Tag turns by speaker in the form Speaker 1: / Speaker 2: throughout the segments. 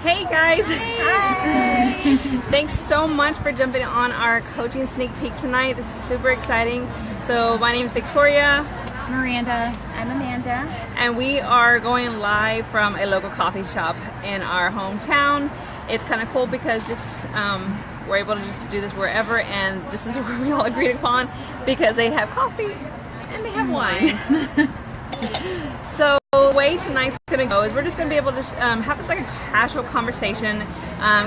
Speaker 1: Hey guys!
Speaker 2: Hi!
Speaker 1: Thanks so much for jumping on our coaching sneak peek tonight. This is super exciting. So my name is Victoria.
Speaker 2: Miranda. I'm Amanda.
Speaker 1: And we are going live from a local coffee shop in our hometown. It's kind of cool because just we're able to just do this wherever, and this is where we all agreed upon because they have coffee and they have wine. So the way tonight's gonna go is we're just gonna be able to have just like a casual conversation,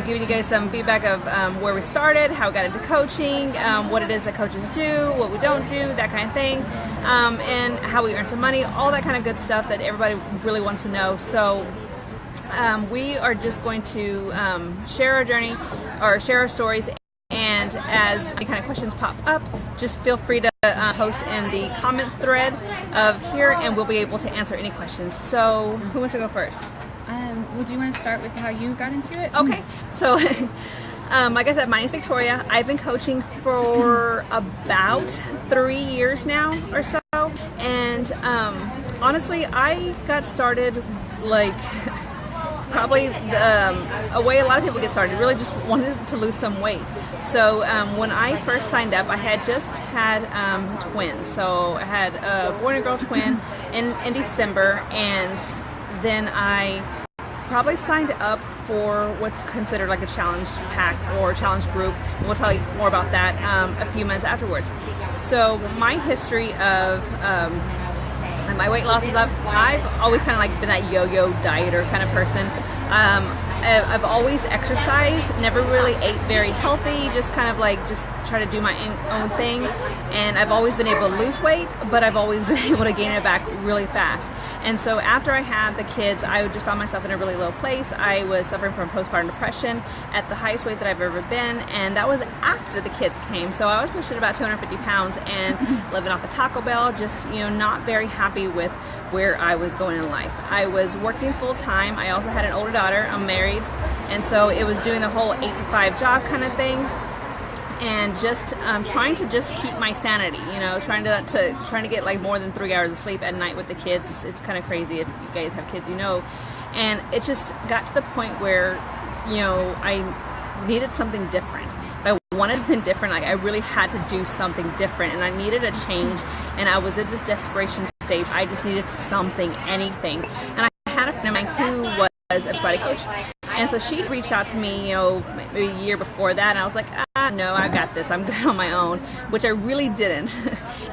Speaker 1: giving you guys some feedback of where we started, how we got into coaching, what it is that coaches do, what we don't do, that kind of thing, and how we earn some money, all that kind of good stuff that everybody really wants to know. So we are just going to share our journey or share our stories. And as any kind of questions pop up, just feel free to post in the comment thread of here, and we'll be able to answer any questions. So, who wants to go first?
Speaker 2: Well, do you want to start with how you got into it?
Speaker 1: Okay. So, like I said, my name is Victoria. I've been coaching for about 3 years now or so. And honestly, I got started like probably a way a lot of people get started, really just wanted to lose some weight. So when I first signed up, I had just had twins. So I had a boy and a girl twin in December, and then I probably signed up for what's considered like a challenge pack or challenge group, and we'll tell you more about that a few months afterwards. So my history of my weight loss is I've always kind of like been that yo-yo dieter kind of person. I've always exercised, never really ate very healthy, just kind of like just try to do my own thing. And I've always been able to lose weight, but I've always been able to gain it back really fast. And so after I had the kids, I just found myself in a really low place. I was suffering from postpartum depression at the highest weight that I've ever been, and that was after the kids came. So I was pushing about 250 pounds and living off the Taco Bell, just not very happy with where I was going in life. I was working full time. I also had an older daughter. I'm married, and so it was doing the whole 8 to 5 job kind of thing, and just trying to just keep my sanity. Trying to get like more than 3 hours of sleep at night with the kids. It's kind of crazy if you guys have kids, And it just got to the point where I needed something different. If I wanted something different, like I really had to do something different, and I needed a change. And I was at this desperation stage. I just needed something, anything. And I had a friend of mine who was a Beachbody coach, and so she reached out to me, maybe a year before that, and I was like, no, I got this. I'm good on my own, which I really didn't.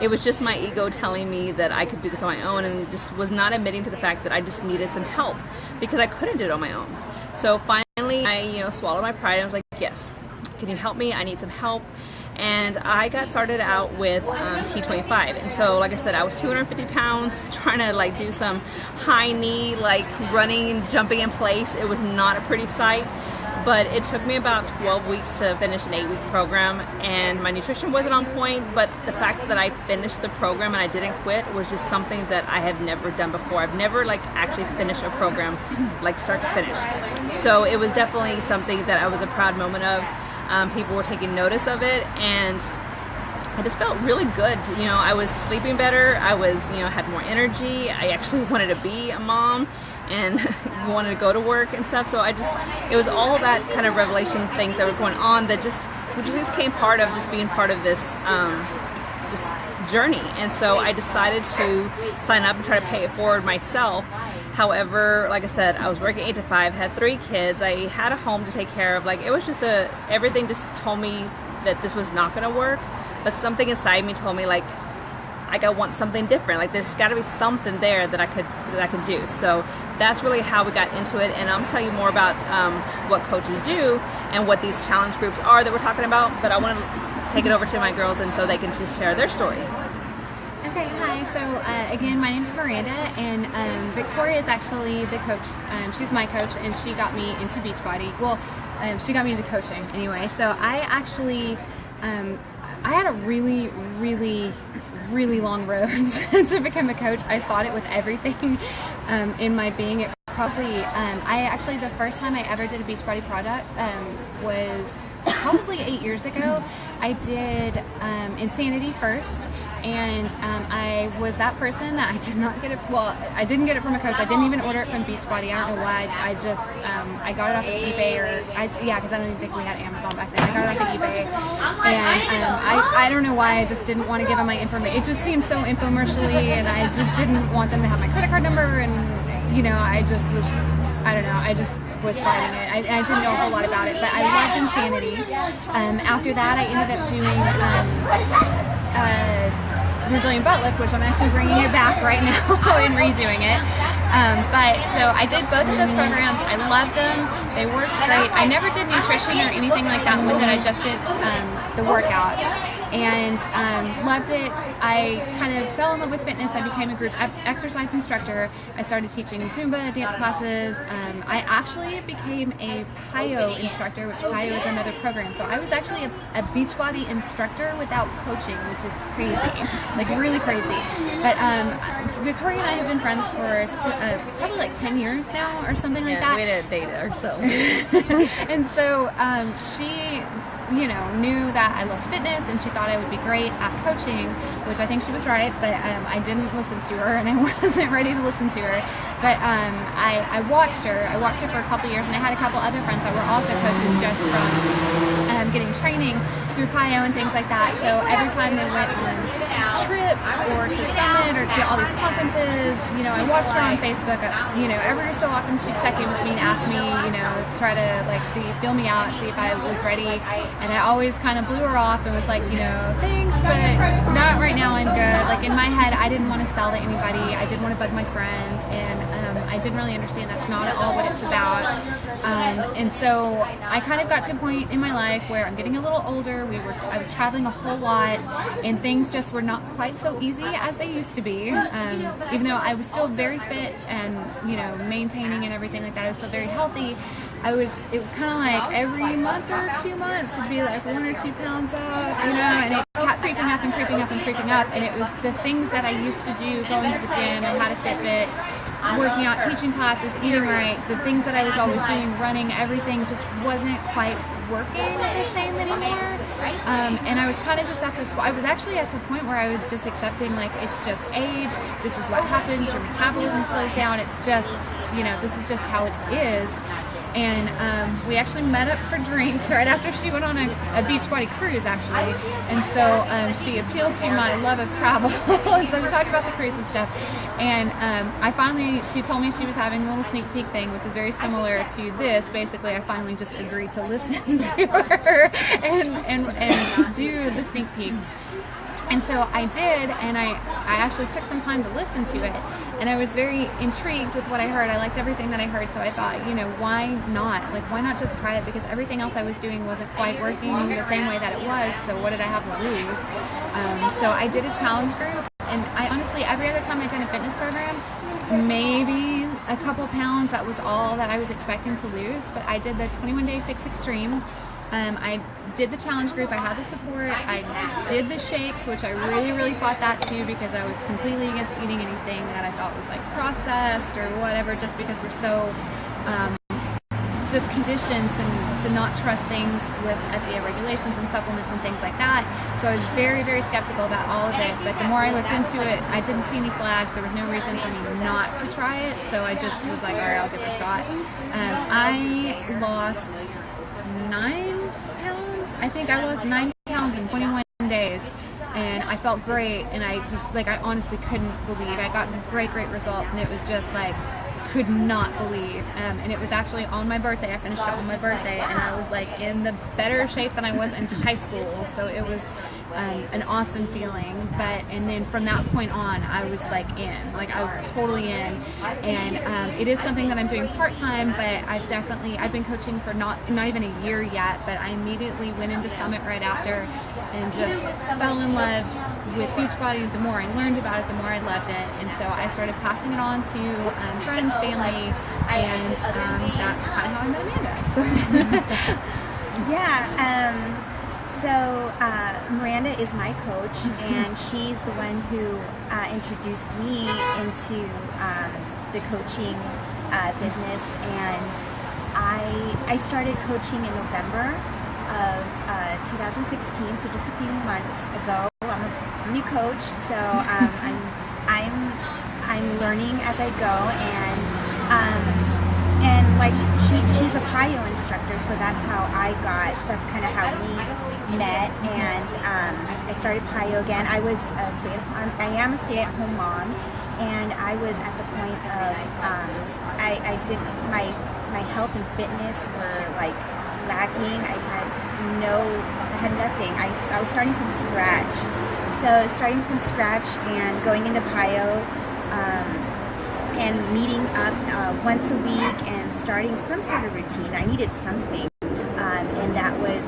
Speaker 1: It was just my ego telling me that I could do this on my own, and just was not admitting to the fact that I just needed some help because I couldn't do it on my own. So finally, I swallowed my pride and I was like, yes, can you help me? I need some help. And I got started out with T25. And so, like I said, I was 250 pounds, trying to like do some high knee, like running, jumping in place. It was not a pretty sight, but it took me about 12 weeks to finish an 8-week program, and my nutrition wasn't on point, but the fact that I finished the program and I didn't quit was just something that I had never done before. I've never like actually finished a program like start to finish. So it was definitely something that I was a proud moment of. People were taking notice of it, and I just felt really good. I was sleeping better. I was, had more energy. I actually wanted to be a mom and wanted to go to work and stuff. So it was all that kind of revelation things that were going on that just came part of just being part of this just journey. And so I decided to sign up and try to pay it forward myself. However, like I said, I was working 8 to 5, had 3 kids, I had a home to take care of. Like, it was just everything just told me that this was not going to work, but something inside me told me like I want something different. Like, there's got to be something there that I could do. So that's really how we got into it, and I'm gonna tell you more about what coaches do and what these challenge groups are that we're talking about. But I want to take it over to my girls, and so they can just share their stories.
Speaker 2: Okay, hi. So again, my name is Miranda, and Victoria is actually the coach. She's my coach, and she got me into Beachbody. Well, she got me into coaching anyway. So I actually, I had a really, really, really long road to become a coach. I fought it with everything in my being. The first time I ever did a Beachbody product was probably 8 years ago, I did Insanity first, and I was that person that I did not get it. Well, I didn't get it from a coach. I didn't even order it from Beachbody. I don't know why. I just I got it off of eBay, because I don't even think we had Amazon back then. I got it off of eBay, and I don't know why. I just didn't want to give them my information. It just seemed so infomercially, and I just didn't want them to have my credit card number, and I just was, I don't know. I just was fighting it. I didn't know a whole lot about it, but I loved Insanity. After that, I ended up doing Brazilian butt lift, which I'm actually bringing it back right now and redoing it. But so I did both of those programs. I loved them. They worked great. I never did nutrition or anything like that with it. I just did the workout. And loved it. I kind of fell in love with fitness. I became a group exercise instructor. I started teaching Zumba dance classes. I actually became a PIO instructor, which PIO is another program. So I was actually a Beachbody instructor without coaching, which is crazy, like really crazy. But Victoria and I have been friends for probably like 10 years now or something like that.
Speaker 1: We didn't date ourselves.
Speaker 2: And so she knew that I loved fitness, and she thought I would be great at coaching, which I think she was right, but I didn't listen to her, and I wasn't ready to listen to her. But I watched her. I watched her for a couple years, and I had a couple other friends that were also coaches just from getting training through PIO and things like that. So every time they went on trips or to Summit or to all these conferences, I watched her on Facebook. Every so often she'd check in with me and ask me, try to feel me out, see if I was ready. And I always kind of blew her off and was like, thanks, but not right now, I'm good. Like in my head, I didn't want to sell to anybody. I didn't want to bug my friends, and I didn't really understand that's not at all what it's about. And so I kind of got to a point in my life where I'm getting a little older. I was traveling a whole lot, and things just were not quite so easy as they used to be. Even though I was still very fit and maintaining and everything like that, I was still very healthy. It was kind of like every month or 2 months it'd be like 1 or 2 pounds up, and it kept creeping up and creeping up and creeping up. And it was the things that I used to do, going to the gym, and had a Fitbit, working out, teaching classes, eating right, the things that I was always doing, running, everything just wasn't quite working the same anymore. And I was kind of just at this, I was actually at the point where I was just accepting, like, it's just age, this is what happens, your metabolism slows down, it's just, this is just how it is. And we actually met up for drinks right after she went on a Beachbody cruise, actually. And so she appealed to my love of travel. And so we talked about the cruise and stuff. And she told me she was having a little sneak peek thing, which is very similar to this. Basically, I finally just agreed to listen to her and do the sneak peek. And so I did, and I actually took some time to listen to it, and I was very intrigued with what I heard. I liked everything that I heard, so I thought, why not? Why not just try it? Because everything else I was doing wasn't quite working the same way that it was, so what did I have to lose? So I did a challenge group, and I honestly, every other time I did a fitness program, maybe a couple pounds, that was all that I was expecting to lose. But I did the 21-day Fix Extreme. I did the challenge group, I had the support, I did the shakes, which I really, really fought that too, because I was completely against eating anything that I thought was like processed or whatever, just because we're so just conditioned to not trust things with FDA regulations and supplements and things like that. So I was very, very skeptical about all of it, but the more I looked into it, I didn't see any flags. There was no reason for me not to try it, so I just was like, all right, I'll give it a shot. I lost 9 pounds. I think I lost 9 pounds in 21 days, and I felt great, and I just, I honestly couldn't believe. I got great results, and it was just could not believe. And it was actually on my birthday. I finished it on my birthday, and I was in the better shape than I was in high school, so it was an awesome feeling. And then from that point on, I was in, I was totally in. And it is something that I'm doing part-time, but I've been coaching for not even a year yet, but I immediately went into Summit right after and just fell in love with Beachbody. The more I learned about it, the more I loved it. And so I started passing it on to friends, family, and that's kind of how I met Amanda.
Speaker 3: So Miranda is my coach, and she's the one who introduced me into the coaching business. And I started coaching in November of 2016, so just a few months ago. I'm a new coach, so I'm learning as I go, and like she's a PIO instructor, so that's kind of how we met, and I started PIO again. I am a stay-at-home mom, and I was at the point of my health and fitness were like lacking. I had nothing. I was starting from scratch. So starting from scratch and going into PIO, and meeting up once a week and starting some sort of routine. I needed something, and that was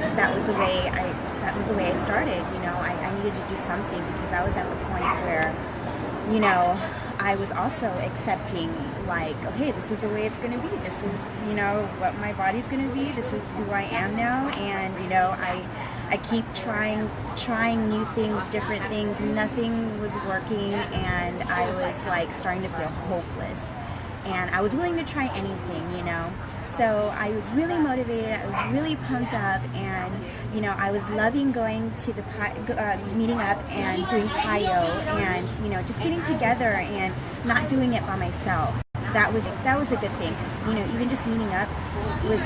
Speaker 3: the way I started. I needed to do something because I was at the point where, I was also accepting, like, okay, this is the way it's going to be. This is, what my body's going to be. This is who I am now, and I keep trying new things, different things. Nothing was working, and I was like starting to feel hopeless. And I was willing to try anything, So I was really motivated. I was really pumped up, and I was loving going to the meeting up and doing PIO, and just getting together and not doing it by myself. That was a good thing, because even just meeting up was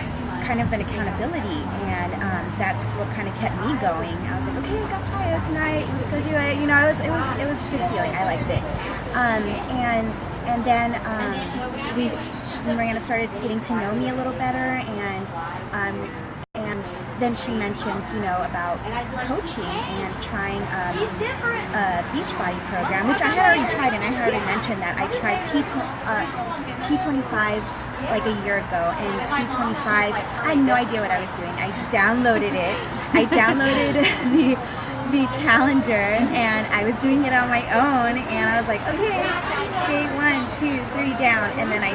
Speaker 3: kind of an accountability, and that's what kind of kept me going. I was like, okay, I got PIO tonight, let's go do it. It was a good feeling. I liked it. And then Miranda started getting to know me a little better, and then she mentioned, about coaching and trying a Beachbody program, which I had already tried, and I had already mentioned that I tried T25 like a year ago, and T25, I had no idea what I was doing. I downloaded it. I downloaded the calendar, and I was doing it on my own, and I was like, okay, day 1, 2, 3 down, and then I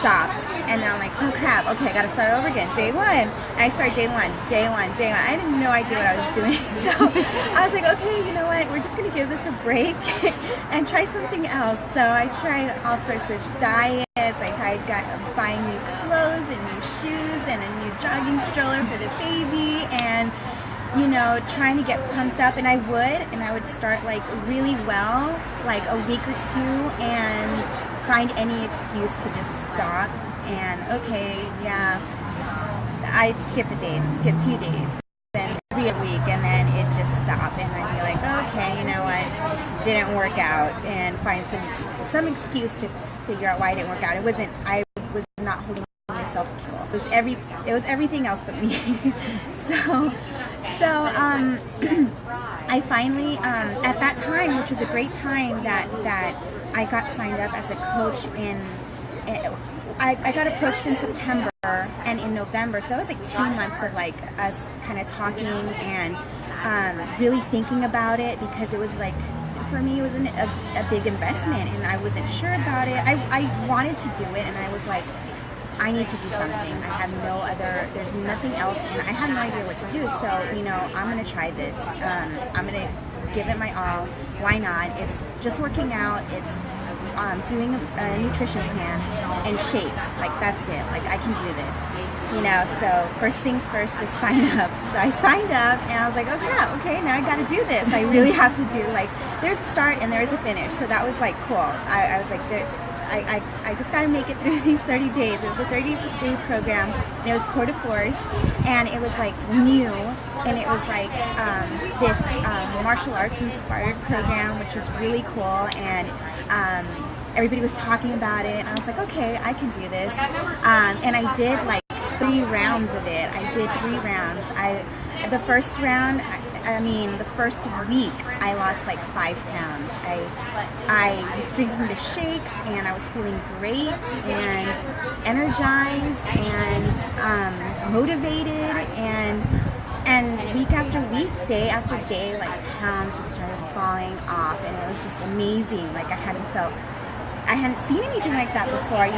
Speaker 3: stopped, and then I'm like, oh crap, okay, I gotta start over again, day 1, and I started day one. I had no idea what I was doing, so I was like, okay, you know what, we're just gonna give this a break and try something else. So I tried all sorts of diets. I got buying new clothes and new shoes and a new jogging stroller for the baby, and trying to get pumped up, and I would start like really well, like a week or two, and find any excuse to just stop, and okay, yeah, I'd skip a day, skip 2 days, then every week, and then it just stopped, and I'd be like, okay, you know what, this didn't work out, and find some excuse to figure out why it didn't work out. I was not holding myself accountable. It was everything else but me. So I finally, at that time, which was a great time, that I got signed up as a coach I got approached in September and in November, so that was like 2 months of like us kind of talking and really thinking about it, because it was like, for me, it was a big investment, and I wasn't sure about it. I wanted to do it, and I was like, I need to do something. I have there's nothing else, and I have no idea what to do, so, I'm going to try this. I'm going to give it my all. Why not? It's just working out. It's doing a nutrition plan and shakes. Like, that's it. Like, I can do this. So first things first, just sign up. So I signed up, and I was like, okay, now I got to do this. I really have to do, like, there's a start and there's a finish. So that was like cool. I was like, I just got to make it through these 30 days. It was a 30-day program, and it was Cours de Force, and it was like new, and it was like this martial arts inspired program, which was really cool, and everybody was talking about it, and I was like, okay, I can do this, and I did like 3 rounds of it. I did 3 rounds. The first round, the first week, I lost like 5 pounds. I was drinking the shakes, and I was feeling great and energized and motivated, and week after week, day after day, like pounds just started falling off, and it was just amazing. Like, I hadn't seen anything like that before,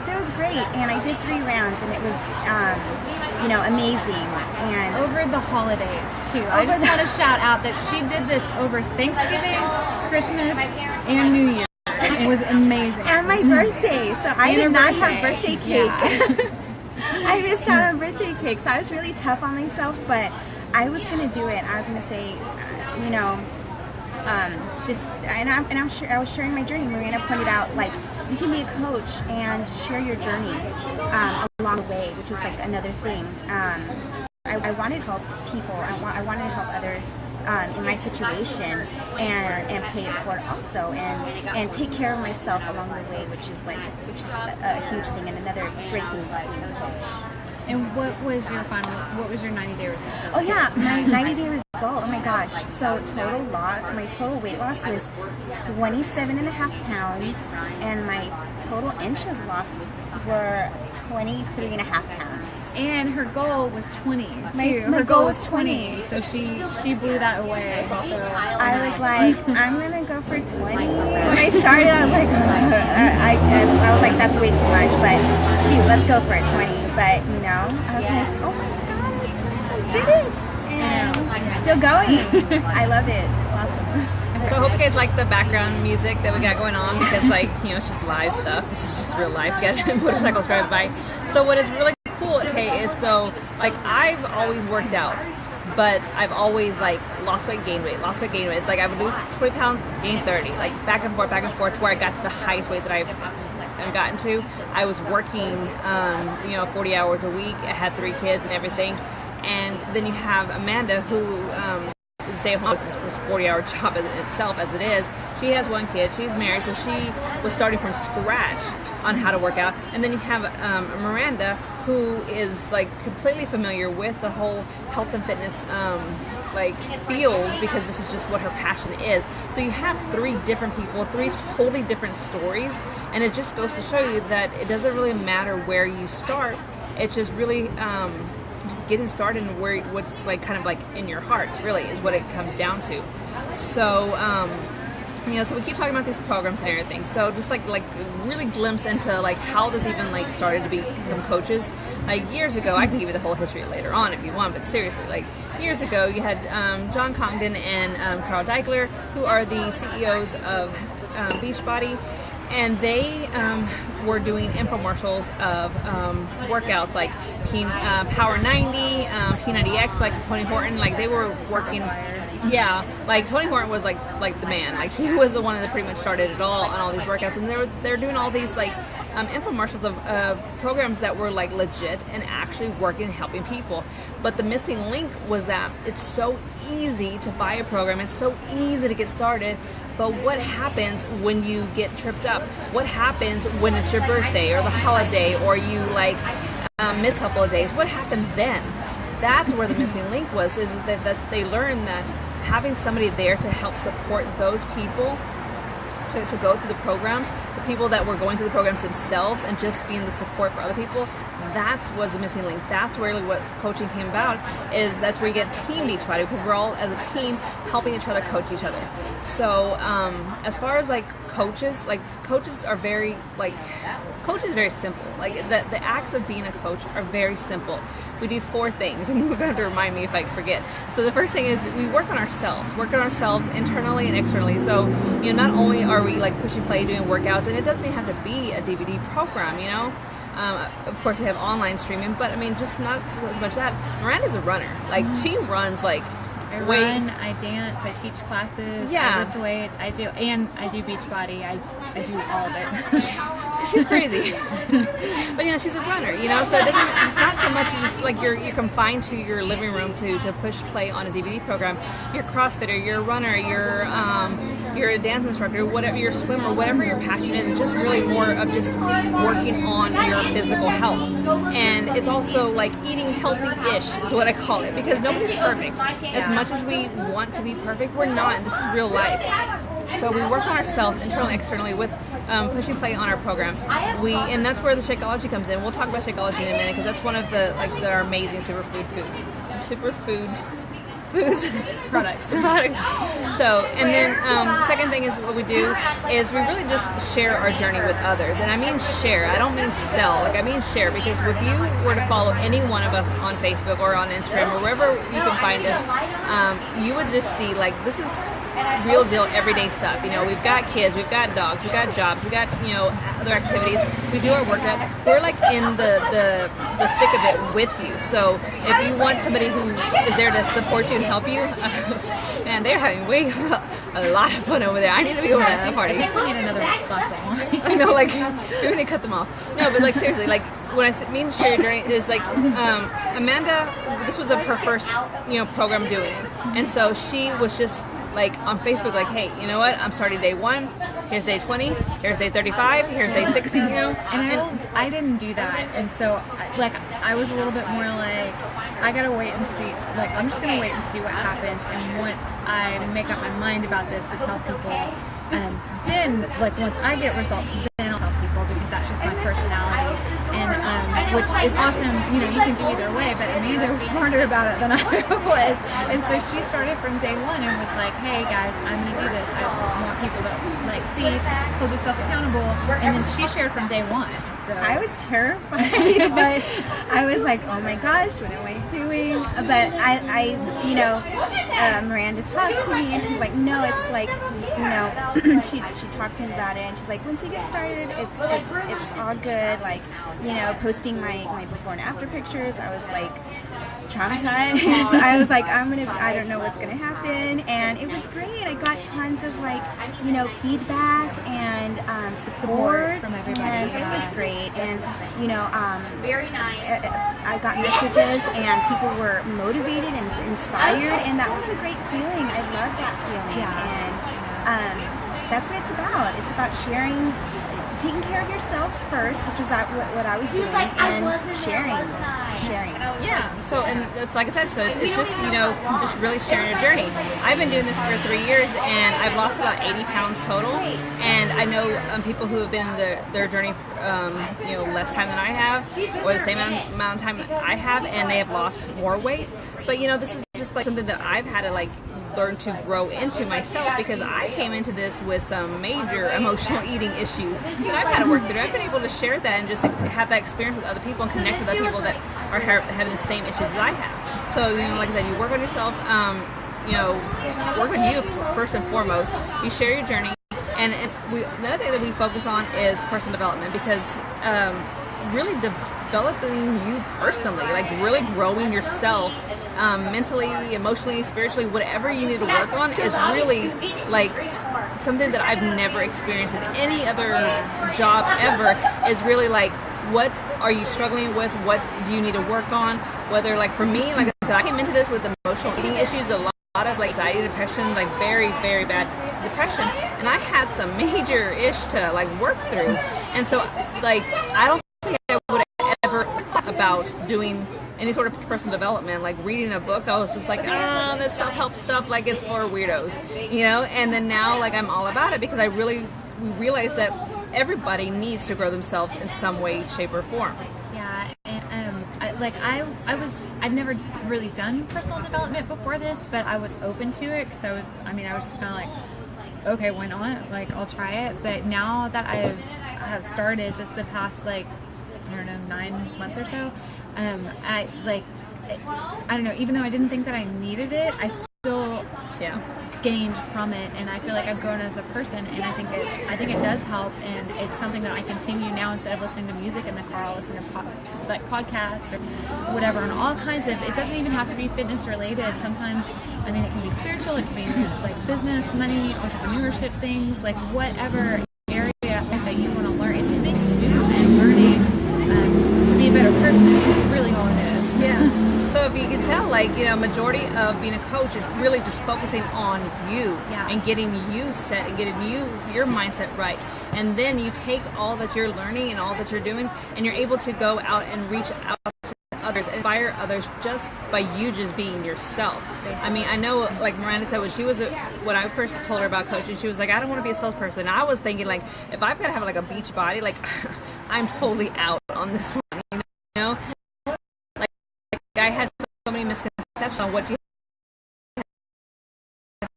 Speaker 3: so it was great, and I did 3 rounds, and it was amazing. And
Speaker 2: over the holidays too, I just want to shout out that she did this over Thanksgiving, Christmas, and New Year. It was amazing.
Speaker 3: And my birthday, so I did not have birthday cake.
Speaker 2: Yeah.
Speaker 3: I missed out on birthday cake, so I was really tough on myself, but I was gonna do it. I was gonna say, you know, this, and I'm sure I was sharing my journey. Miranda pointed out, like, you can be a coach and share your journey along the way, which is like another thing. I wanted to help people. I wanted to help others in my situation and pay it forward also, and take care of myself along the way, which is a huge thing and another great thing about being a coach.
Speaker 2: And what was your 90-day result?
Speaker 3: Oh yeah, my 90-day result. Oh my gosh. So my total weight loss was 27.5 pounds, and my total inches lost were 23.5 pounds.
Speaker 2: And her goal was 20 too.
Speaker 3: My
Speaker 2: Her goal was 20, so she blew that away.
Speaker 3: I was like, I'm gonna go for 20. When I started, I was like, I was like, that's way too much. But shoot, let's go for it, 20. But you know, I was like, oh my god, I did it, and still going. I love it. It's awesome.
Speaker 1: So I hope you guys like the background music that we got going on, because, like, you know, it's just live stuff. This is just real life. You got motorcycles driving by. So what is really cool, okay, is, so, like, I've always worked out, but I've always, like, lost weight, gained weight, lost weight, gained weight. It's like I would lose 20 pounds, gain 30, like back and forth to where I got to the highest weight that I've gotten to. I was working, you know, 40 hours a week. I had 3 kids and everything. And then you have Amanda, who is a stay-at-home, which is a 40-hour job in itself as it is. She has 1 kid. She's married, so she was starting from scratch on how to work out. And then you have Miranda, who is, like, completely familiar with the whole health and fitness like field, because this is just what her passion is. So you have 3 different people, 3 totally different stories, and it just goes to show you that it doesn't really matter where you start. It's just really just getting started, and what's, like, kind of like in your heart really is what it comes down to. So you know, so we keep talking about these programs and everything. So just like really glimpse into, like, how this even, like, started to become coaches. Like, years ago, I can give you the whole history later on if you want, but seriously, like, years ago, you had John Congdon and Carl Deichler, who are the CEOs of Beachbody, and they were doing infomercials of workouts like Power 90, P90X, like Tony Horton. Like, they were working. Yeah, like Tony Horton was like the man. Like, he was the one that pretty much started it all on all these workouts, and they're doing all these, like, infomercials of programs that were, like, legit and actually working and helping people. But the missing link was that it's so easy to buy a program, it's so easy to get started, but what happens when you get tripped up? What happens when it's your birthday or the holiday, or you, like, miss a couple of days? What happens then? That's where the missing link was, is that they learned that having somebody there to help support those people to go through the programs, the people that were going through the programs themselves, and just being the support for other people, that was the missing link. That's really what coaching came about, is that's where you get Team Beachbody, because we're all, as a team, helping each other coach each other. So as far as, like, coaches are very, like, coaching is very simple. Like, the acts of being a coach are very simple. We do 4 things, and you're going to have to remind me if I forget. So the first thing is we work on ourselves internally and externally. So, you know, not only are we, like, pushing play, doing workouts, and it doesn't even have to be a DVD program, you know. Of course, we have online streaming, but I mean, just not so much that. Miranda's a runner. Like, she runs, like,
Speaker 2: I run, I dance, I teach classes, I lift weights, I do Beachbody, I do all of it.
Speaker 1: She's crazy. But, you know, she's a runner, you know, so it's not so much just like you're confined to your living room to push play on a DVD program. You're a CrossFitter, you're a runner, you're a dance instructor, whatever, you're a swimmer, whatever your passion is. It's just really more of just working on your physical health. And it's also like eating healthy-ish is what I call it, because nobody's perfect. As much as we want to be perfect, we're not. This is real life. So we work on ourselves internally and externally with pushing play on our programs. And that's where the Shakeology comes in. We'll talk about Shakeology in a minute, because that's one of the, like, their amazing superfood products. So, and then second thing is what we do is we really just share our journey with others. And I mean share, I don't mean sell, like, I mean share, because if you were to follow any one of us on Facebook or on Instagram or wherever you can find us, you would just see, like, this is real deal everyday stuff. You know, we've got kids, we've got dogs, we've got jobs, we've got, you know, other activities. We do our workout. We're like in the thick of it with you. So if you want somebody who is there to support you and help you, man, they're having a lot of fun over there. I need to be going to that party.
Speaker 2: I think we need another glass of wine.
Speaker 1: I know, like, we're gonna cut them off. No, but like seriously, like when I mean share your journey is like Amanda. This was her first, you know, program doing it, and so she was just like on Facebook, like, hey, you know what? I'm starting day 1. Here's day 20. Here's day 35. Here's day 60. You know,
Speaker 2: and I didn't do that, and so like I was a little bit more like, I gotta wait and see. Like, I'm just gonna wait and see what happens, and once I make up my mind about this to tell people, then like once I get results, then I'll tell people, because that's just my personality, and which is awesome. You know, you can do either way, but Amanda was smarter about it than I was, and so she started from day 1 and was like, hey guys, I'm gonna do this. I want people to like see, hold yourself accountable, and then she shared from day 1. So
Speaker 3: I was terrified, but I was like, oh my gosh, what am I doing? But I you know, Miranda talked to me, and she's like, no, it's like, you know, she talked to me about it, and she's like, once you get started, it's all good. Like, you know, posting my before and after pictures, I was like traumatized. I was like, I don't know what's gonna happen, and it was great. I got tons of like, you know, feedback and support
Speaker 2: from everybody.
Speaker 3: and it was great. And you know, very nice. I got messages, and people were motivated and inspired, and that was a great feeling. I love that feeling, and that's what it's about. It's about sharing, taking care of yourself first, which is what I was doing, and sharing.
Speaker 1: Yeah. So, and it's like I said, so it's just, you know, just really sharing your journey. I've been doing this for 3 years, and I've lost about 80 pounds total. And I know people who have been in their journey, you know, less time than I have, or the same amount of time that I have, and they have lost more weight. But you know, this is just like something that I've had to like learn to grow into myself, because I came into this with some major emotional eating issues that I've had to work through. I've been able to share that and just have that experience with other people and connect with other people that are having the same issues as I have. So, you know, like I said, you work on yourself, you know, work on you first and foremost. You share your journey, and the other thing that we focus on is personal development, because really developing you personally, like really growing yourself mentally, emotionally, spiritually, whatever you need to work on is really like something that I've never experienced in any other job ever. Is really like, what are you struggling with? What do you need to work on? Whether, like for me, like I said, I came into this with emotional eating issues, a lot of like anxiety, depression, like very, very bad depression, and I had some major ish to like work through. And so like I don't think I would ever thought about doing any sort of personal development, like reading a book. I was just like, that self-help stuff, like it's for weirdos, you know. And then now, like, I'm all about it, because I really realized that everybody needs to grow themselves in some way, shape, or form.
Speaker 2: Yeah, and I've never really done personal development before this, but I was open to it, because I was just kind of like, okay, why not? Like, I'll try it. But now that I have started, just the past, like, I don't know, 9 months or so, I don't know, even though I didn't think that I needed it, I still gained from it, and I feel like I've grown as a person, and I think it does help, and it's something that I continue now. Instead of listening to music in the car, I'll listen to podcasts or whatever, and all kinds of, it doesn't even have to be fitness related. Sometimes, I mean, it can be spiritual, it can be like business, money, entrepreneurship things, like whatever area that you want to learn. It just makes student and learning to be a better person. It's really all it is.
Speaker 1: Yeah. So if you can tell, like, you know, majority of being a coach is really just focusing on you and getting you set and getting your mindset right. And then you take all that you're learning and all that you're doing, and you're able to go out and reach out to others, inspire others, just by you just being yourself. I mean, I know, like Miranda said, when I first told her about coaching, she was like, I don't want to be a salesperson. I was thinking, like, if I've got to have like a beach body, like, I'm totally out on this one, you know? I had so many misconceptions on what you have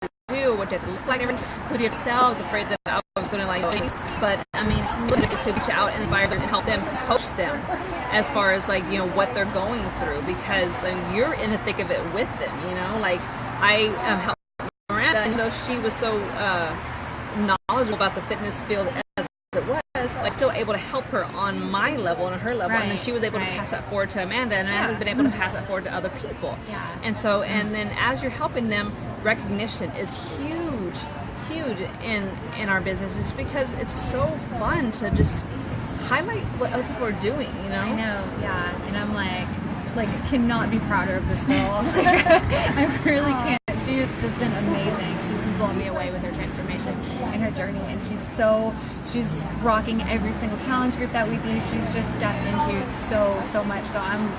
Speaker 1: to do, what you have to look like, who do you have to sell. I was afraid that I was going to like, but I mean, to reach out and inspire others and help them, coach them as far as like, you know, what they're going through, because I mean, you're in the thick of it with them, you know, like I help Miranda, even though she was so knowledgeable about the fitness field as it was, like still able to help her on my level and her level, and then she was able to pass that forward to Amanda, and Amanda's been able to pass that forward to other people. And so, and then as you're helping them, recognition is huge in our business, just because it's so fun to just highlight what other people are doing, you know?
Speaker 2: I know, and I'm like cannot be prouder of this girl. I really can't. She's just been amazing. She's just blown me away with her transformation and her journey, and she's rocking every single challenge group that we do. She's just stepped into so much. So I'm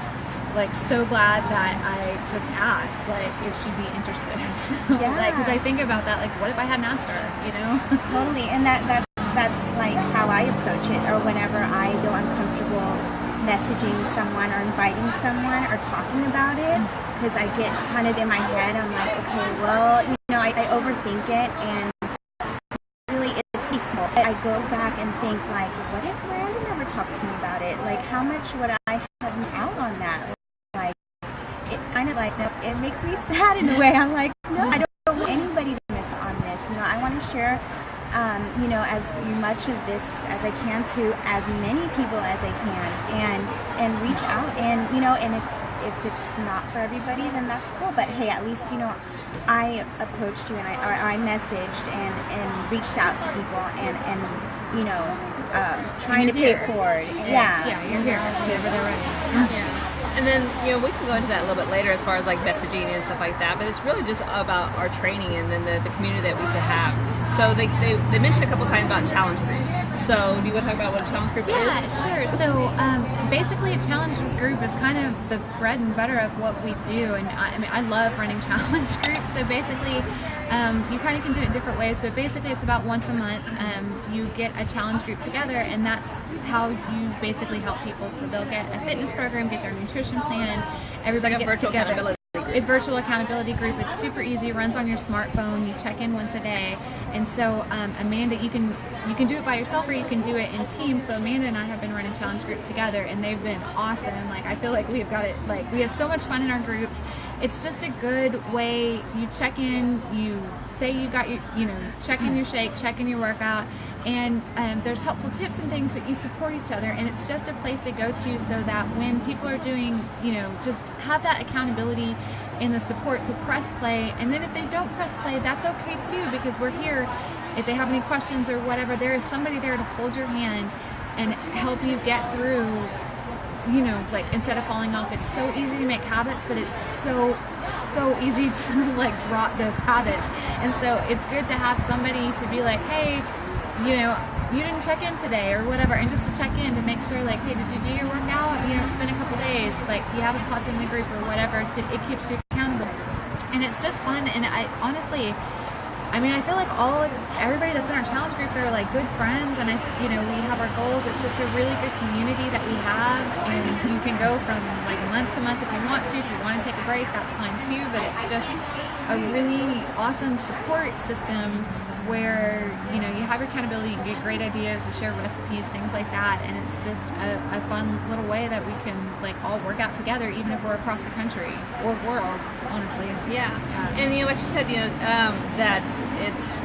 Speaker 2: like so glad that I just asked like if she'd be interested. Because I think about that, like what if I hadn't asked her, you know?
Speaker 3: Totally. And that's like how I approach it, or whenever I feel uncomfortable messaging someone or inviting someone or talking about it, because I get kind of in my head, I'm like, okay, well, you know, I overthink it, and really it's peaceful. I go back and think like, what if Miranda never talked to me about it? Like, how much would I have missed out on that? Like, it kind of like, it makes me sad in a way. I'm like, no, I don't want anybody to miss on this. You know, I want to share you know, as much of this as I can to as many people as I can, and reach out, and you know, and if it's not for everybody, then that's cool. But hey, at least, you know, I approached you, and I messaged and reached out to people, and you know, trying to pay it forward.
Speaker 2: You're here whenever they're ready.
Speaker 1: And then, you know, we can go into that a little bit later as far as like messaging and stuff like that, but it's really just about our training and then the community that we used to have. So they mentioned a couple times about challenge groups. So do you want to talk about what a challenge group is?
Speaker 2: Yeah, sure. So basically a challenge group is kind of the bread and butter of what we do. And I mean, I love running challenge groups. So basically, you kind of can do it in different ways, but basically it's about once a month. You get a challenge group together, and that's how you basically help people. So they'll get a fitness program, get their nutrition plan. Everybody
Speaker 1: like a
Speaker 2: gets
Speaker 1: virtual
Speaker 2: together.
Speaker 1: accountability group.
Speaker 2: A virtual accountability group. It's super easy. Runs on your smartphone. You check in once a day. And so Amanda, you can do it by yourself, or you can do it in teams. So Amanda and I have been running challenge groups together, and they've been awesome. Like, I feel like we've got it. Like, we have so much fun in our groups. It's just a good way. You check in. You say you got your, you know, check in your shake, check in your workout. And there's helpful tips and things, but you support each other, and it's just a place to go to, so that when people are doing, you know, just have that accountability and the support to press play. And then if they don't press play, that's okay too, because we're here. If they have any questions or whatever, there is somebody there to hold your hand and help you get through, you know, like, instead of falling off. It's so easy to make habits, but it's so easy to like drop those habits. And so it's good to have somebody to be like, hey, you know, you didn't check in today or whatever, and just to check in to make sure, like, hey, did you do your workout? You know, it's been a couple days, like, you haven't popped in the group or whatever. So it keeps you accountable, and it's just fun. And I honestly, I mean, I feel like everybody that's in our challenge group, they're like good friends, and you know, we have our goals. It's just a really good community that we have, and you can go from like month to month if you want to. If you want to take a break, that's fine too. But it's just a really awesome support system where, you know, you have your accountability, you can get great ideas, we share recipes, things like that, and it's just a fun little way that we can like all work out together, even if we're across the country or world, honestly.
Speaker 1: Yeah. And you know, like you said, you know, that it's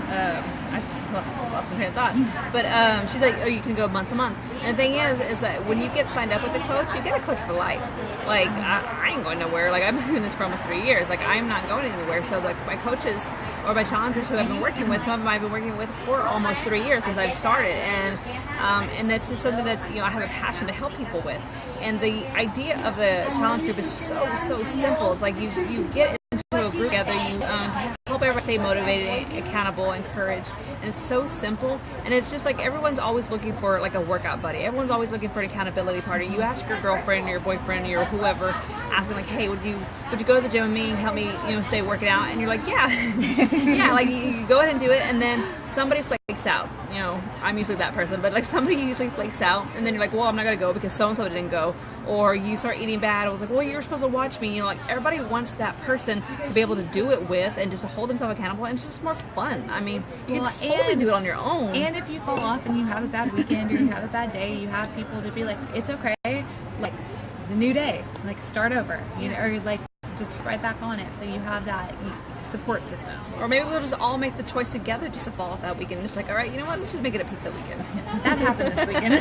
Speaker 1: I just lost my train of thought. But she's like, oh, you can go month to month. And the thing is that when you get signed up with a coach, you get a coach for life. Like, I ain't going nowhere. Like, I've been doing this for almost 3 years. Like, I'm not going anywhere. So like my coaches or my challengers who I've been working with, some of them I've been working with for almost 3 years since I've started, and that's just something that, you know, I have a passion to help people with. And the idea of the challenge group is so simple. It's like you get into a group together, you help everyone stay motivated, accountable, encouraged, and it's so simple. And it's just like everyone's always looking for like a workout buddy. Everyone's always looking for an accountability partner. You ask your girlfriend or your boyfriend or whoever, asking like, hey, would you go to the gym with me and help me, you know, stay working out? And you're like, yeah, yeah, like you go ahead and do it, and then somebody flakes out. You know, I'm usually that person, but like somebody usually flakes out, and then you're like, well, I'm not gonna go because so and so didn't go. Or you start eating bad. I was like, well, you're supposed to watch me. You know, like everybody wants that person to be able to do it with and just to hold themselves accountable, and it's just more fun. I mean, you can totally do it on your own.
Speaker 2: And if you fall off and you have a bad weekend or you have a bad day, you have people to be like, it's okay. Like, it's a new day. Like, start over. You know, or like just right back on it. So you have that support system.
Speaker 1: Or maybe we'll just all make the choice together just to fall off that weekend. Just like, all right, you know what? Let's just make it a pizza weekend.
Speaker 2: That happened this weekend.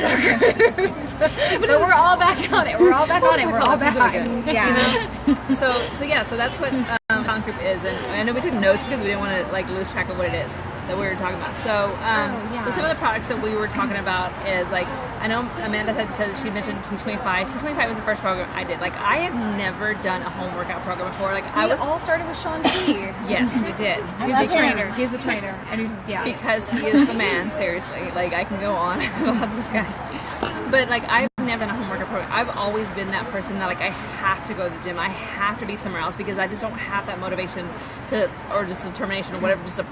Speaker 2: But we're all back on it. We're all back on it. We're all back.
Speaker 3: Yeah.
Speaker 1: So that's what talent group is. And I know we took notes because we didn't want to like lose track of what it is that we were talking about. So, so some of the products that we were talking about is like, I know Amanda said she mentioned T25. T25 was the first program I did. Like, I had never done a home workout program before. Like,
Speaker 2: We all started with Sean T.
Speaker 1: Yes, we did.
Speaker 2: He's a trainer. He's a trainer, and
Speaker 1: because he is the man. Seriously, like I can go on about this guy. But like, I've never done a home workout program. I've always been that person that like I have to go to the gym. I have to be somewhere else because I just don't have that motivation to, or just determination or whatever, just to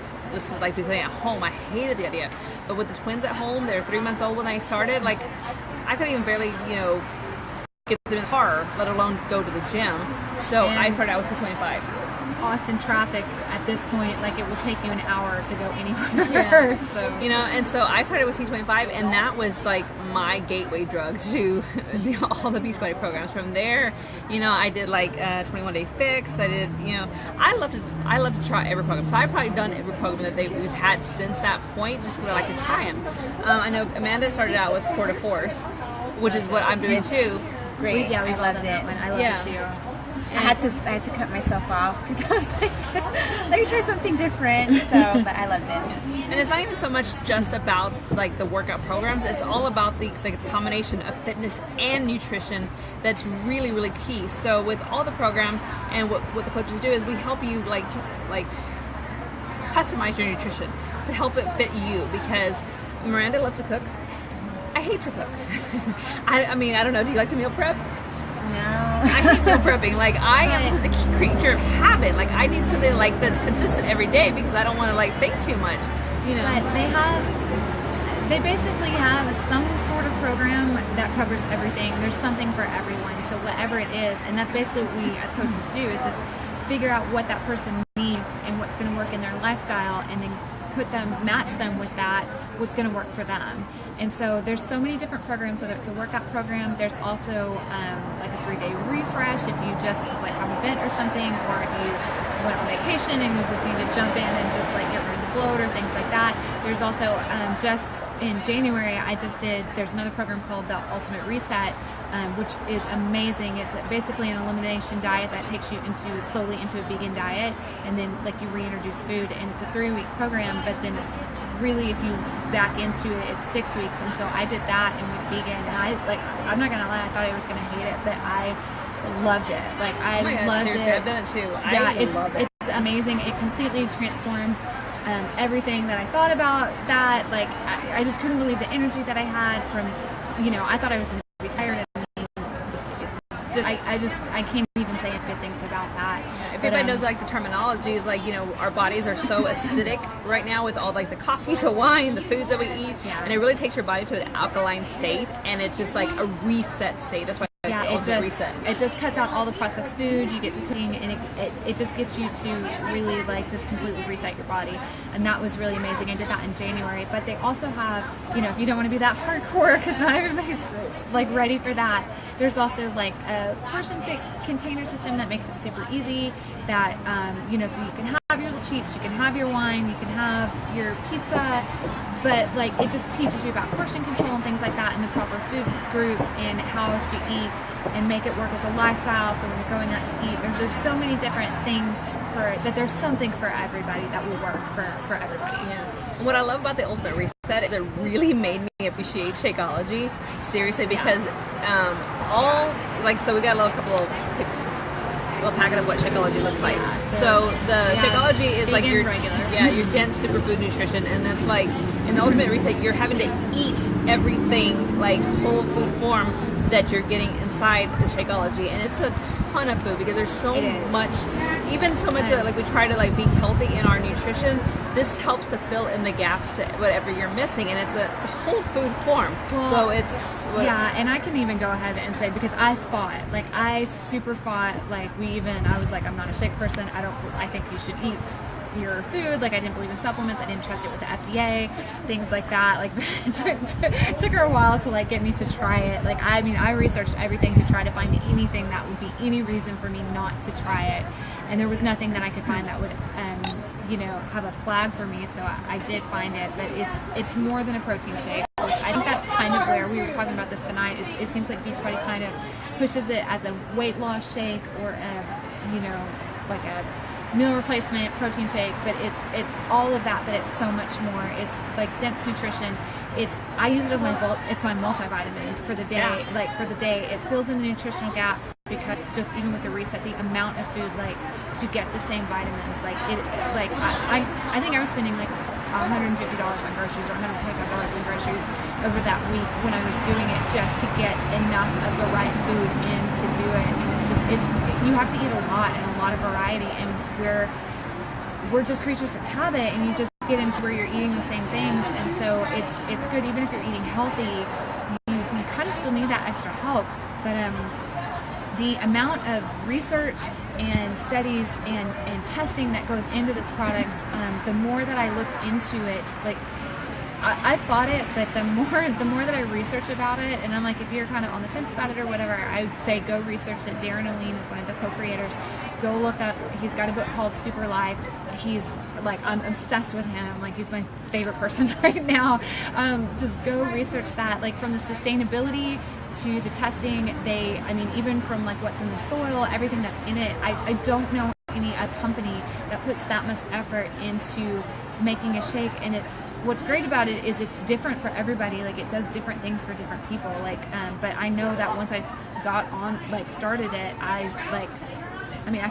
Speaker 1: like do something at home. I hated the idea. But with the twins at home, they're 3 months old when I started. Like, I couldn't even barely, get them in the car, let alone go to the gym. So I started out with T25.
Speaker 2: Austin traffic at this point, like it will take you an hour to go anywhere. So
Speaker 1: and so I started with T25, and that was like my gateway drug to all the Beachbody programs. From there, I did like 21 Day Fix. I did, I love to try every program. So I've probably done every program that we've had since that point, just because I like to try them. I know Amanda started out with Core de Force, which is what I'm doing too.
Speaker 3: Great.
Speaker 2: We loved it. That one. I loved it too.
Speaker 3: I had to cut myself off because I was like, let me try something different. So, but I loved it.
Speaker 1: And it's not even so much just about like the workout programs. It's all about the combination of fitness and nutrition that's really, really key. So with all the programs and what the coaches do is we help you like customize your nutrition to help it fit you, because Miranda loves to cook. I hate to cook. I mean, I don't know. Do you like to meal prep?
Speaker 2: No.
Speaker 1: I hate meal prepping. Like, I am just a creature of habit. Like, I need something like that's consistent every day because I don't want to like think too much.
Speaker 2: But they basically have some sort of program that covers everything. There's something for everyone. So whatever it is, and that's basically what we as coaches do, is just figure out what that person needs and what's going to work in their lifestyle, and then match them with that, what's going to work for them. And so there's so many different programs, whether it's a workout program, there's also like a 3-day refresh if you just like have an event or something, or if you went on vacation and you just need to jump in and just like get rid of the bloat or things like that. There's also just in January there's another program called the Ultimate Reset, which is amazing. It's basically an elimination diet that takes you slowly into a vegan diet, and then like you reintroduce food, and it's a 3-week program, but then it's really, if you back into it, it's 6 weeks. And so I did that and went vegan, and I'm not gonna lie, I thought I was gonna hate it, but I loved it. Like, I loved
Speaker 1: seriously,
Speaker 2: it.
Speaker 1: I've done it too.
Speaker 2: Love it. It's amazing. It completely transformed everything that I thought about that. Like, I just couldn't believe the energy that I had from, I thought I was gonna be tired. I can't even say good things about that.
Speaker 1: If anybody knows like the terminology, is like, our bodies are so acidic right now with all like the coffee, the wine, the foods that we eat, and it really takes your body to an alkaline state, and it's just like a reset state. That's why
Speaker 2: it just cuts out all the processed food. You get to cooking, and it just gets you to really like just completely reset your body, and that was really amazing. I did that in January. But they also have, if you don't want to be that hardcore, because not everybody's like ready for that, there's also like a portion fix container system that makes it super easy, that so you can have your cheats, you can have your wine, you can have your pizza, but like it just teaches you about portion control and things like that, and the proper food groups and how to eat and make it work as a lifestyle. So when you're going out to eat, there's just so many different things that there's something for everybody that will work for everybody.
Speaker 1: Yeah. What I love about the Ultimate Reset is it really made me appreciate Shakeology, seriously, because so we got a little packet of what Shakeology looks like. So the Shakeology is like your dense superfood nutrition, and that's like in the Ultimate Reset you're having to eat everything like whole food form that you're getting inside the Shakeology, and it's a ton of food because there's so much, even so much that like we try to like be healthy in our nutrition. This helps to fill in the gaps to whatever you're missing, and it's a whole food form. So it's
Speaker 2: and I can even go ahead and say, because I super fought. Like I was like, I'm not a shake person. I think you should eat your food. Like I didn't believe in supplements. I didn't trust it with the FDA, things like that. Like it took her a while to like get me to try it. Like I researched everything to try to find anything that would be any reason for me not to try it, and there was nothing that I could find that would have a flag for me. So I did find it, but it's more than a protein shake. Which I think that's kind of where we were talking about this tonight. It seems like Beachbody kind of pushes it as a weight loss shake or like a meal replacement protein shake, but it's all of that, but it's so much more. It's like dense nutrition. I use it as my multivitamin for the day. Yeah. Like for the day, it fills in the nutritional gaps because just even with the reset, the amount of food like to get the same vitamins, I think I was spending like $150 on groceries or $125 on groceries over that week when I was doing it just to get enough of the right food in to do it. And you have to eat a lot and a lot of variety, and we're just creatures of habit, and you just get into where you're eating the same things, and so it's good even if you're eating healthy. You kind of still need that extra help, but the amount of research and studies and testing that goes into this product, the more that I looked into it, like I've thought it, but the more that I research about it, and I'm like, if you're kind of on the fence about it or whatever, I would say go research it. Darren O'Lean is one of the co-creators. Go look up. He's got a book called Super Life. He's like, I'm obsessed with him. Like, he's my favorite person right now. Just go research that. Like, from the sustainability to the testing, even from like what's in the soil, everything that's in it. I don't know a company that puts that much effort into making a shake, and what's great about it is it's different for everybody. Like, it does different things for different people. Like, but I know that once I got on, like, started it, I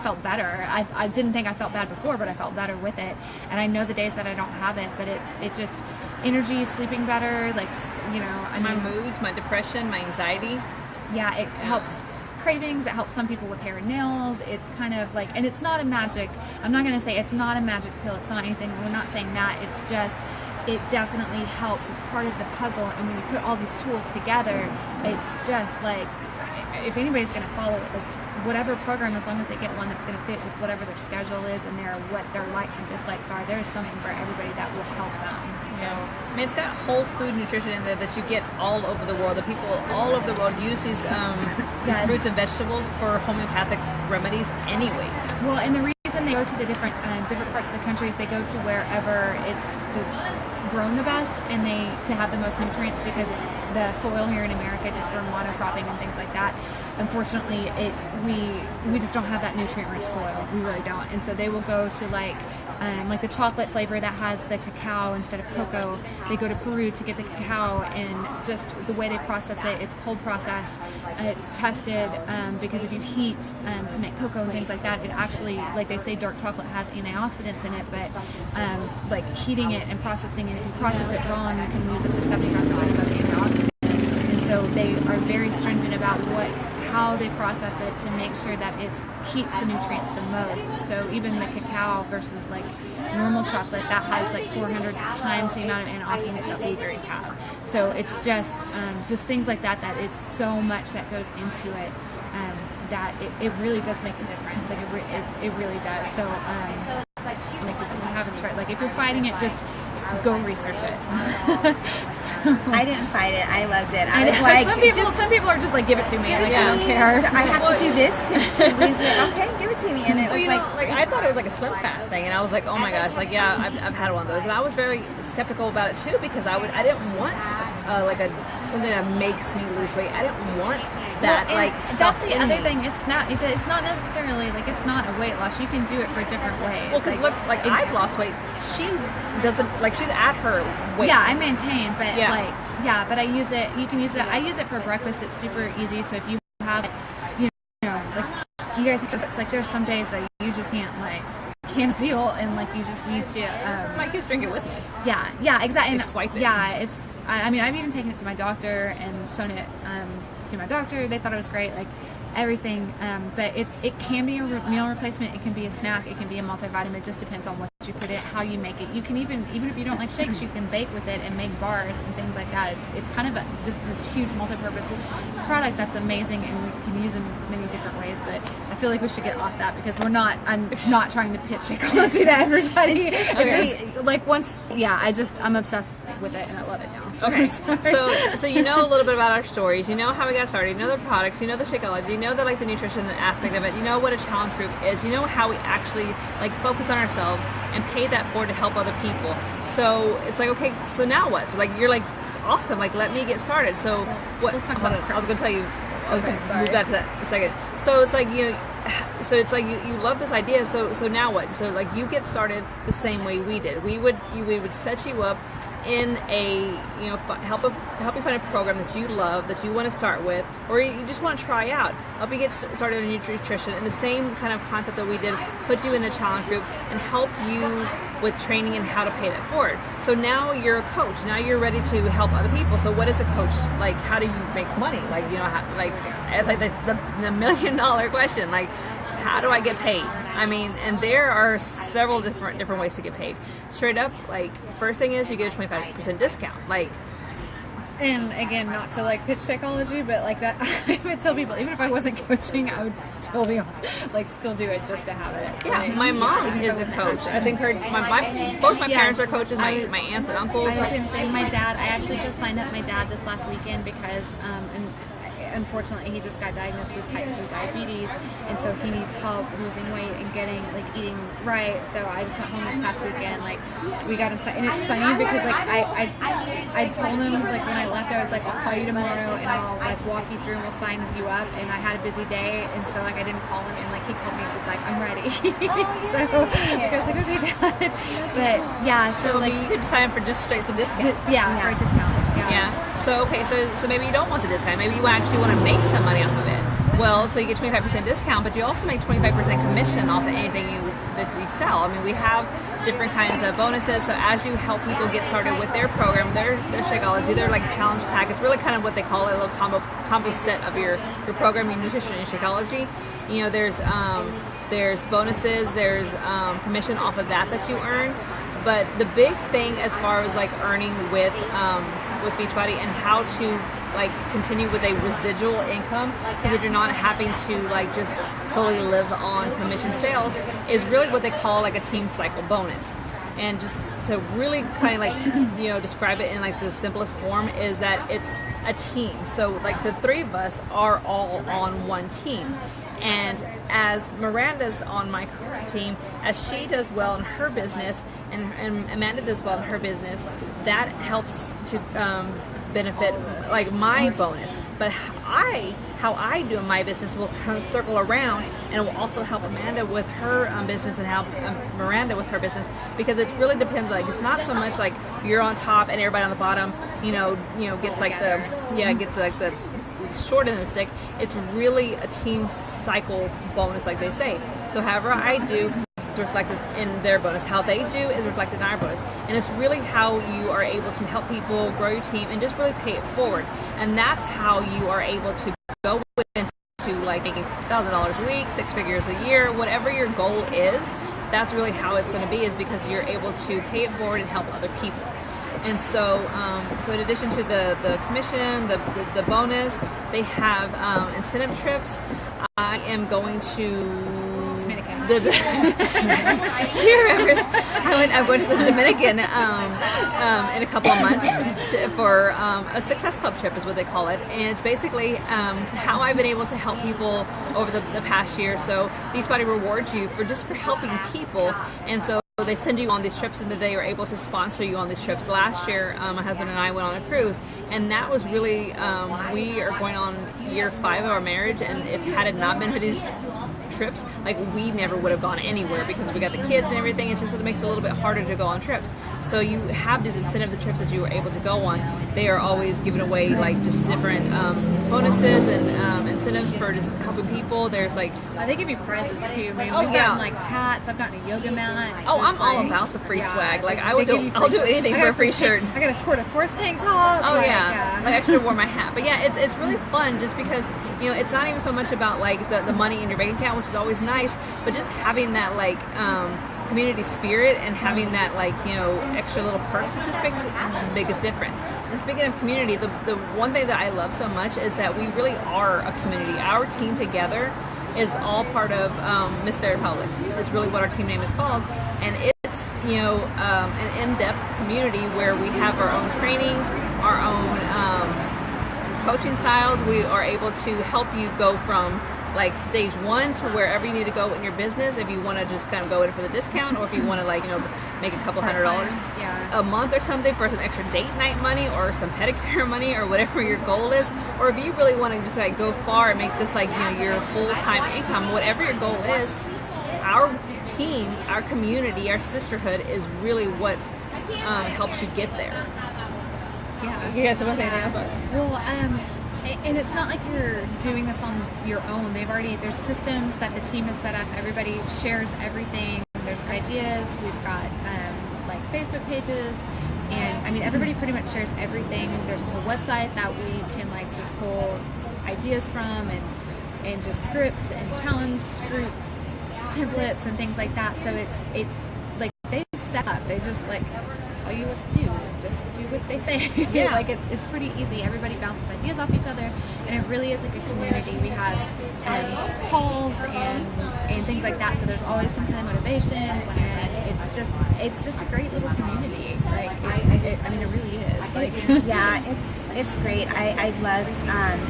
Speaker 2: felt better. I didn't think I felt bad before, but I felt better with it. And I know the days that I don't have it, but it just, energy, sleeping better, like,
Speaker 1: my moods, my depression, my anxiety.
Speaker 2: Yeah, it helps cravings. It helps some people with hair and nails. It's kind of like, and it's not a magic, I'm not going to say it's not a magic pill. It's not anything. We're not saying that. It's just, it definitely helps. It's part of the puzzle, and when you put all these tools together, it's just like, if anybody's going to follow it, like, whatever program, as long as they get one that's going to fit with whatever their schedule is and what their likes and dislikes are, there's something for everybody that will help them. So,
Speaker 1: it's got whole food nutrition in there that you get all over the world. The people all over the world use these fruits and vegetables for homeopathic remedies anyways.
Speaker 2: Well, and the reason they go to the different parts of the country is they go to wherever it's grown the best and to have the most nutrients, because the soil here in America, just from monocropping and things like that, unfortunately, we just don't have that nutrient-rich soil. We really don't. And so they will go to like the chocolate flavor that has the cacao instead of cocoa. They go to Peru to get the cacao, and just the way they process it, it's cold processed. It's tested because if you heat to make cocoa and things like that, it actually, like they say, dark chocolate has antioxidants in it, but like heating it and processing it, if you process it wrong, you can lose up to 75% of those antioxidants. And so they are very stringent about how they process it to make sure that it keeps the nutrients the most. So even the cacao versus like normal chocolate, that has like 400 times the amount of antioxidants that blueberries have. So it's just things like that it's so much that goes into it that it really does make a difference. Like it really does. So like, just if you haven't tried, like if you're fighting it, just go research it.
Speaker 3: I didn't fight it. I loved it. I was like,
Speaker 2: some people are just like, give it to me. Like, I don't care.
Speaker 3: I have to do this to lose it. Okay, give it to me. And it was
Speaker 1: like I thought it was like a Slim Fast thing, and I was like, oh my gosh, like yeah, I've had one of those, and I was very skeptical about it too, because I didn't want something that makes me lose weight. I didn't want that stuff.
Speaker 2: That's the other thing. It's not necessarily like, it's not a weight loss. You can do it for different ways.
Speaker 1: Well, because I've lost weight. She doesn't, like, she's at her weight.
Speaker 2: Yeah, I maintain, but but I use it. You can use it. I use it for breakfast. It's super easy. So if you have, like you guys, it's like there's some days that you just can't deal, and like you just need to.
Speaker 1: My kids drink it with me.
Speaker 2: Yeah, exactly.
Speaker 1: They swipe it.
Speaker 2: Yeah, it's. I mean, I've even taken it to my doctor and shown it to my doctor. They thought it was great. Like, everything. But it can be a meal replacement, it can be a snack, it can be a multivitamin. It just depends on what you put in, how you make it. You can even if you don't like shakes, you can bake with it and make bars and things like that. It's kind of just this huge multi-purpose product that's amazing, and we can use in many different ways. But I feel like we should get off that because I'm not trying to pitch Shakeology to everybody.
Speaker 1: Okay.
Speaker 2: I'm obsessed with it and I love it now.
Speaker 1: Okay, so you know a little bit about our stories. You know how we got started. You know the products. You know the Shakeology. You know the nutrition aspect of it. You know what a challenge group is. You know how we actually focus on ourselves and pay that forward to help other people. So it's okay. So now what? So you're awesome. Let me get started. So what?
Speaker 2: Let's talk about
Speaker 1: I was gonna tell you.
Speaker 2: Okay, sorry.
Speaker 1: Move that to that in a second. So it's you love this idea. So now what? So you get started the same way we did. We would set you up in a help you find a program that you love, that you want to start with, or you just want to try out. Help you get started in nutrition in the same kind of concept that we did. Put you in a challenge group and help you with training and how to pay that forward. So now you're a coach. Now you're ready to help other people. So what is a coach? How do you make money? It's the $1 million question. How do I get paid? I mean, and there are several different ways to get paid. Straight up, first thing is you get a 25% discount.
Speaker 2: And again, not to pitch Shakeology, but that I would tell people, even if I wasn't coaching, I would still be still do it just to have it.
Speaker 1: Yeah, my mom is a coach. I think both my parents are coaches. My aunts and uncles.
Speaker 2: My dad. I actually just signed up my dad this last weekend because unfortunately he just got diagnosed with type 2 diabetes, and so he needs help losing weight and getting eating right. So I just went home this past weekend, we got him set. And it's funny because I told him when I left, I was I'll call you tomorrow and I'll walk you through and we'll sign you up. And I had a busy day, and so I didn't call him, and he called me and was I'm ready. So I was okay, Dad. But yeah, so
Speaker 1: you could sign up for just straight the discount.
Speaker 2: For a discount.
Speaker 1: Yeah. So so maybe you don't want the discount. Maybe you actually want to make some money off of it. Well, so you get 25% discount, but you also make 25% commission off of anything that you sell. I mean, we have different kinds of bonuses. So as you help people get started with their program, their Shakeology, their challenge pack, it's really kind of what they call a little combo set of your program, your nutrition and Shakeology. There's bonuses, there's commission off of that you earn. But the big thing as far as earning with Beachbody and how to continue with a residual income so that you're not having to just solely live on commission sales is really what they call a team cycle bonus. And just to really kind of describe it in the simplest form is that it's a team. So the three of us are all on one team. And as Miranda's on my team, as she does well in her business and Amanda does well in her business, that helps to benefit my bonus. But how I do in my business will kind of circle around, and it will also help Amanda with her business and help Miranda with her business, because it really depends. It's not so much you're on top and everybody on the bottom gets the short end of the stick. It's really a team cycle bonus, like they say. So however I do, it's reflected in their bonus. How they do is reflected in our bonus. And it's really how you are able to help people grow your team and just really pay it forward. And that's how you are able to go into making $1,000 a week, 6 figures a year, whatever your goal is. That's really how it's going to be, is because you're able to pay it forward and help other people. And so in addition to the commission, the bonus, they have incentive trips. I am going to she remembers. I'm going to the Dominican in a couple of months for a Success Club trip is what they call it, and it's basically how I've been able to help people over the past year. So Beachbody rewards you for helping people, and so they send you on these trips, and they are able to sponsor you on these trips. Last year, my husband and I went on a cruise, and that was really, we are going on year 5 of our marriage, and if had it not been for these trips, we never would have gone anywhere, because we got the kids and everything. It's just, it makes it a little bit harder to go on trips. So you have these incentive, the trips that you were able to go on, they are always giving away just different bonuses and incentives for just helping people. There's like,
Speaker 2: they give you prizes too. Man,
Speaker 1: oh
Speaker 2: we've
Speaker 1: yeah,
Speaker 2: gotten like hats. I've gotten a yoga mat.
Speaker 1: Oh, I'm all about the free swag. Like I'll do anything for a free shirt.
Speaker 2: I got a quarter force tank top.
Speaker 1: Oh yeah, like I should have worn my hat. But yeah, it's really fun just because it's not even so much about like the money in your bank account, which is always nice, but just having that like community spirit and having that like extra little perks. It just makes the biggest difference. And speaking of community, the one thing that I love so much is that we really are a community. Our team together is all part of Miss Fair Republic. Is really what our team name is called, and it's an in-depth community where we have our own trainings, our own coaching styles. We are able to help you go from like stage 1 to wherever you need to go in your business. If you want to just kind of go in for the discount, or if you want to like make a couple $100 a month or something for some extra date night money or some pedicure money or whatever your goal is, or if you really want to just like go far and make this like your full-time income, whatever your goal is, our team, our community, our sisterhood is really what helps you get there. Yeah. You guys want to say anything else about it?
Speaker 2: Well, and it's not like you're doing this on your own. There's systems that the team has set up. Everybody shares everything. There's ideas. We've got like Facebook pages, and I mean everybody pretty much shares everything. There's a whole website that we can like just pull ideas from, and just scripts and challenge group templates and things like that. So it's like they set up. They just like tell you what to do. Just do what they say. Yeah. Like it's pretty easy. Everybody bounces ideas off each other, and it really is like a community. We have calls and things like that. So there's always some kind of motivation, and it's just a great little community. Like I mean, it really is. Like
Speaker 3: yeah, it's great. I loved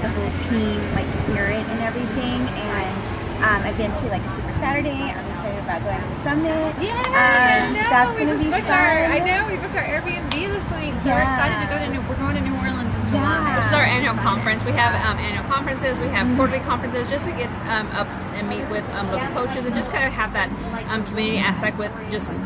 Speaker 3: the whole team like spirit and everything, and I've been to like a Super Saturday. I'm excited about going to the summit.
Speaker 2: Yeah,
Speaker 3: that's going to be fun.
Speaker 2: I know we booked our Airbnb this week. So we're excited to go to we're going to New Orleans in July.
Speaker 1: This is our annual conference. We have annual conferences. We have quarterly conferences just to get up and meet with local coaches and just kind of have that community aspect with just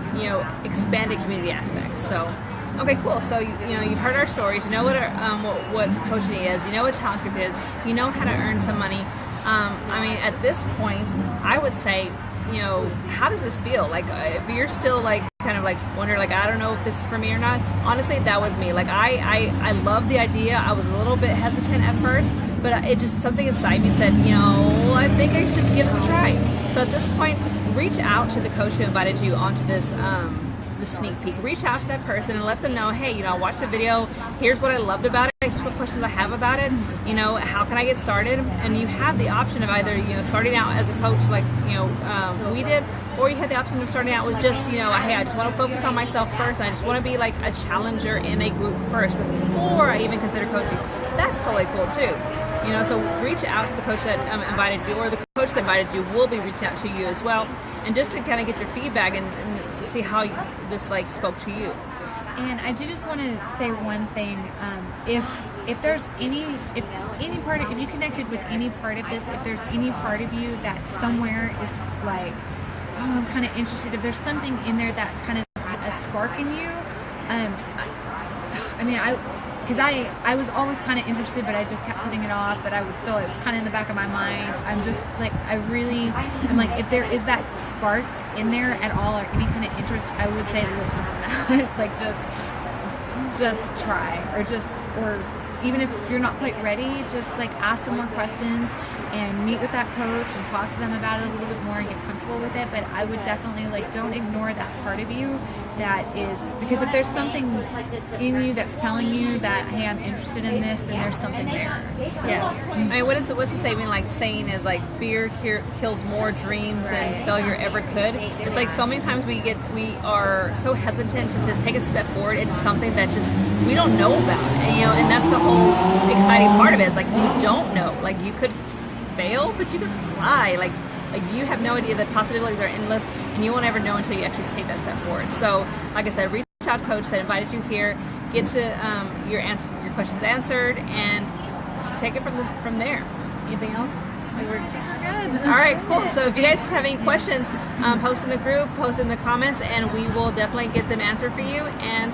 Speaker 1: expanded community aspects. So. Okay, cool. So you've heard our stories. You know what coaching is. You know what challenge group is. You know how to earn some money. I mean, at this point, I would say, how does this feel? Like, if you're still like kind of like wondering, like, I don't know if this is for me or not. Honestly, that was me. Like, I love the idea. I was a little bit hesitant at first, but it just something inside me said, I think I should give it a try. So at this point, reach out to the coach who invited you onto this. The sneak peek. Reach out to that person and let them know, hey, I watched the video. Here's what I loved about it. Here's what questions I have about it. How can I get started? And you have the option of either starting out as a coach like we did, or you have the option of starting out with just hey, I just want to focus on myself first. I just want to be like a challenger in a group first before I even consider coaching. That's totally cool too. So reach out to the coach that invited you, or the coach that invited you will be reaching out to you as well, and just to kind of get your feedback and see how this like spoke to you.
Speaker 2: And I do just want to say one thing. If there's if you connected with any part of this, if there's any part of you that somewhere is like, I'm kind of interested, if there's something in there that kind of a spark in you, because I was always kind of interested, but I just kept putting it off, but it was kind of in the back of my mind. I'm just like, I'm like, if there is that spark in there at all, or any kind of interest, I would say listen to that. Like just try, or even if you're not quite ready, just like ask some more questions and meet with that coach and talk to them about it a little bit more and get comfortable with it. But I would definitely don't ignore that part of you that is, because if there's something in you that's telling you that, hey, I'm interested in this, then there's something there.
Speaker 1: Yeah. I mean, what's the saying is like, fear kills more dreams than failure ever could. It's like so many times we are so hesitant to just take a step forward into something that just we don't know about, and that's the whole exciting part of it. Is like you don't know. Like you could fail, but you could fly. Like you have no idea. The possibilities are endless, and you won't ever know until you actually take that step forward. So, like I said, reach out to coach that invited you here. Get to your questions answered, and just take it from there. Anything else?
Speaker 2: We're good.
Speaker 1: All right, cool. So if you guys have any questions, post in the group, post in the comments, and we will definitely get them answered for you. And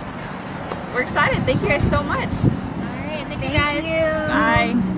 Speaker 1: we're excited. Thank you guys so much.
Speaker 2: All right, thank you guys.
Speaker 3: Thank you.
Speaker 1: Bye.